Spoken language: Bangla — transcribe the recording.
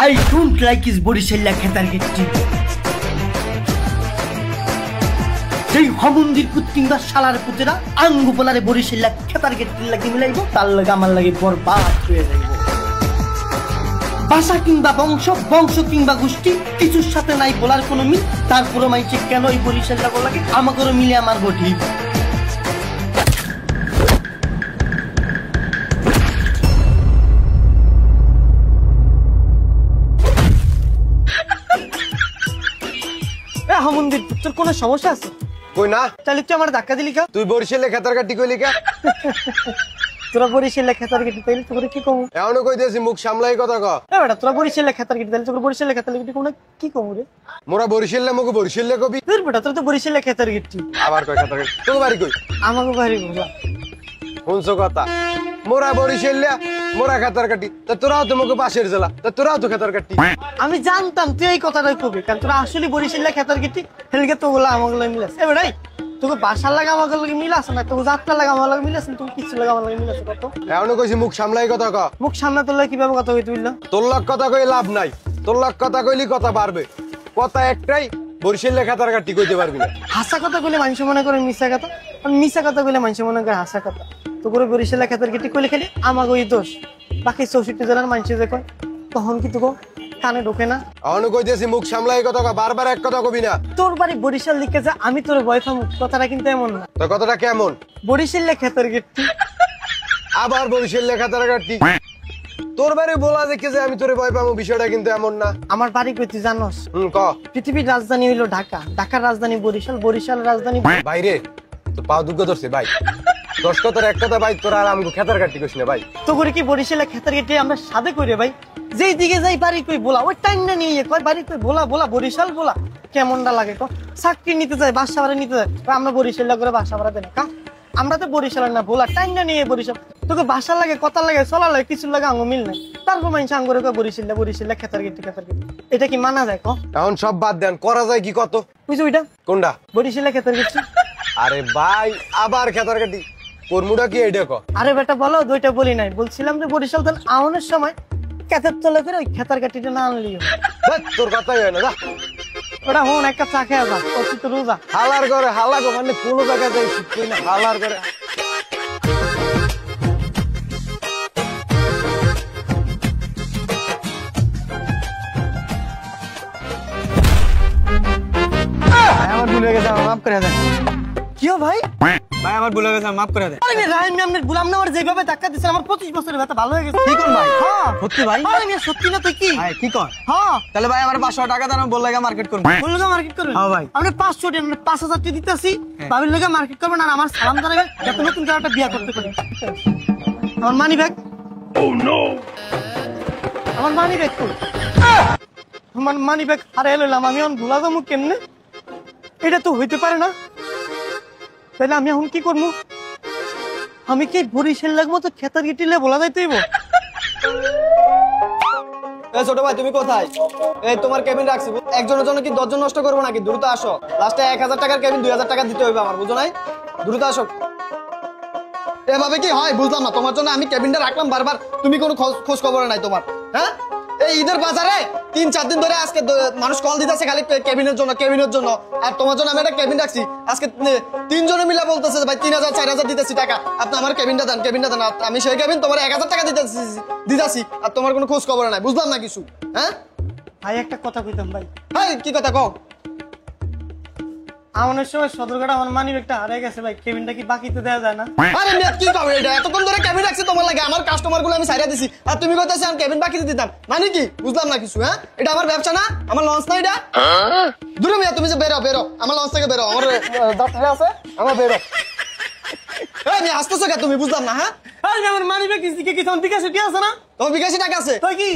I don't like his বরিশাল্লা খেতার গেটটি। যেই হমন্দির কুত্তিংবা শালার পুতেরা আঙ্গু বলারে বরিশাল্লা খেতার গেটটি লাগি মিলাইব তার লাগে আমার লাগে বরবাদ হয়ে যাইব। ভাষা কিংবা বংশ, বংশ কিংবা গোষ্ঠী কিছুর সাথে নাই বলার কোনো মিল, তারপরে মাইছে কেন এই বরিশাল্লা বলাকে আমাকেও মিলে আমার বটি। মন্দির তোর কোনো সমস্যা আছে? কই না, তাহলে তুই আমার ধাক্কা দিলি কা? তুই বরিশালে খেতার কাটি কইলি কা? তোরা বরিশালে খেতার কাটি তাইলে তোর কি কম? এমনও কই দিয়েছি মুখ সামলাই কথা ক। এ বেটা তোরা বরিশালে খেতার কাটি তাইলে তোর বরিশালে খেতার কাটি কোন কি কম রে? মোরা বরিশালে মুখ বরিশালে কবি। তোর বেটা তোর তো বরিশালে খেতার কাটি। আবার কই খেতার কাটি? তোর বাড়ি কই? আমাগো বাড়ি বলা। শুনছো কথা? মোরা বরিশালে মোরা খেতার কাটি। তা তোরাও তো মুখ পাশের জেলা। তা তোরাও তো খেতার কাটি। আমি জানতাম তুই এই কথাটাই কবি, কারণ তোরা আসলে বরিশালে খেতার কাটি হেলকে তো বলা আমাগুলো মিলাস। এ বেটাই তোকে বাসার লাগা আমাকে লাগে মিলাস না, তোকে যাত্রা লাগা আমার লাগে মিলাস না, তুমি কিছু লাগা আমার লাগে মিলাস কত? এমনও কইছি মুখ সামলাই কথা ক। মুখ সামনে তোর লাগে কিভাবে কথা হইতে বললা? তোর লাগ কথা কই লাভ নাই। তোর লাগ কথা কইলি কথা বাড়বে। কথা একটাই, বরিশালে খেতার কাটি কইতে পারবি না। হাসা কথা কইলে মানুষ মনে করে মিশা কথা, আর মিশা কথা কইলে মানুষ মনে করে হাসা কথা। তো করে বরিশালে খেতার কাটি কইলে খালি আমাকে ওই দোষ, বাকি 64 জেলার মানুষ যে কয় তখন কি তোকে কানে ঢোকে না? এমনও কইতেছি মুখ সামলাই কথা ক, বারবার এক কথা কবি না। তোর বাড়ি বরিশাল লিখে যা আমি তোর ভয় পাবো, কথাটা কিন্তু এমন না। তো কথাটা কেমন? বরিশালে খেতার কাটি আবার বরিশালে খেতার কাটি। তোর বাড়ি বলা দেখে যে আমি তোরে ভয় পাবো, বিষয়টা কিন্তু এমন না। আমার বাড়ি কই তুই জানোস? ক। পৃথিবীর রাজধানী হইলো ঢাকা, ঢাকার রাজধানী বরিশাল, বরিশাল রাজধানী। বাইরে তো পাও দুঃখ ধরছে ভাই। 10 কথার এক কথা ভাই, তোরা আর আমগো খেতার কাটি কইছ না ভাই। তো করে কি বরিশালে খেতার কাটি আমরা সাদে কইরে ভাই, যেই দিকে যাই বাড়ি কই বলা, ওই টাইম না নিয়ে কয় বাড়ি কই বলা বলা বরিশাল বলা কেমনটা লাগে ক? চাকরি নিতে যায়, বাসা ভাড়া নিতে যায়, আমরা বরিশাল করে বাসা ভাড়া দেন কা? আমরা তো বরিশালের না বলা টাইম না নিয়ে বরিশাল। তোকে বাসা লাগে, কথা লাগে, চলা লাগে, কিছু লাগে আঙ্গ মিল নাই, তারপর মানুষ আঙ্গুরে কয় বরিশাল বরিশাল খেতার কাটি খেতার কাটি। এটা কি মানা যায় ক? এখন সব বাদ দেন, করা যায় কি কত? বুঝছো ওইটা কোনটা? বরিশালে খেতার কাটি। আরে ভাই আবার খেতার কাটি কর্মুটা কি এইটা ক? আরে বেটা বলো, দুইটা বলি নাই, বলছিলাম যে বরিশাল তাহলে আউনের সময় খেতের তলে করে ওই খেতার কাটিটা না আনলিও। তোর কথাই হয় না, যা ওটা হন একটা চা খেয়ে যা, অতি তো রোজা। হালার করে হালা গো, মানে কোনো জায়গায় যাই ঠিক না, হালার করে। আমার ভুল হয়ে গেছে, মাফ করে দেন। কিও ভাই? ভাই আমার ভুল হয়ে গেছে, মাফ করে দেন। আরে রাইম নামের গুলাম না, আমার যেভাবে ধাক্কা দিছেন আমার 25 বছরের ব্যথা ভালো হয়ে গেছে। কি কোন ভাই? হ্যাঁ সত্যি ভাই? আরে মিয়া সত্যি না তুই কি? ভাই কি কর? হ্যাঁ তাহলে ভাই আমার 500 টাকা দেন, বল লাগা মার্কেট করব। বললো মার্কেট করবেন? হ্যাঁ ভাই। আপনি 500 টাকা, মানে 5000 টাকা দিতেছি, ভাবির লাগে মার্কেট করবেন আর আমার সালাম জানাবেন, যাতে নতুন করে একটা বিয়া করতে পারি। আমার মানি ব্যাগ। ও নো, আমার মানি ব্যাগ কই? আমার মানি ব্যাগ হারিয়ে এলাম, আমি এখন ভুলা যাবো কেমনে? এটা তো হইতে পারে না। তাহলে আমি এখন কি করবো? আমি কি বরিশাল লাগবো তো খেতার গিটিলে বলা যাইতেইব? ছোট ভাই তুমি কোথায়? এই তোমার কেবিন রাখছি, একজনের জন্য কি 10 জন নষ্ট করবো নাকি? দ্রুত আসো, লাস্টে 1000 টাকার কেবিন 2000 টাকা দিতে হইবে আমার, বুঝো নাই? দ্রুত আসো। এভাবে কি হয় বুঝলাম না, তোমার জন্য আমি কেবিনটা রাখলাম বারবার, তুমি কোনো খোঁজ খবর নাই তোমার। হ্যাঁ এই ঈদের বাজারে 3-4 দিন ধরে আজকে মানুষ কল দিতেছে খালি কেবিনের জন্য, আর তোমার জন্য আমি একটা কেবিন রাখছি। আজকে 3 জনে মিলে বলতেছে ভাই 3000-4000 দিতেছি টাকা, আপনি আমার কেবিনটা দেন। আমি সেই কেবিন তোমার 1000 টাকা দিতেছি, আর তোমার কোনো খোঁজ খবর নাই, বুঝলাম না কিছু। হ্যাঁ ভাই একটা কথা কইতাম ভাই। ভাই কি কথা কও? আমাদের সময় সদরঘাট আমার মানি ব্যাগটা হারিয়ে গেছে ভাই, কেবিনটা কি বাকিতে দেওয়া যায় না? আরে মেয়ে কি কও এটা? এতক্ষণ ধরে কেবিন রাখছি তোমার লাগে, আমার কাস্টমার গুলো আমি সাইরা দিছি, আর তুমি কইতাছ আমি কেবিন বাকিতে দিতাম, মানে কি বুঝলাম না কিছু। হ্যাঁ এটা আমার ব্যবসা না, আমার লঞ্চ না এটা। দূরে মিয়া তুমি যে বেরো, আমার লঞ্চ থেকে বেরো, আমার যাত্রা আছে, আমার বেরো। এই মিয়া আসতেছো কে তুমি? বুঝলাম না। হ্যাঁ আরে আমার মানি ব্যাগ কি তখন বিকাশে কি আছে না? তোমার বিকাশি টাকা আছে? তাই কি?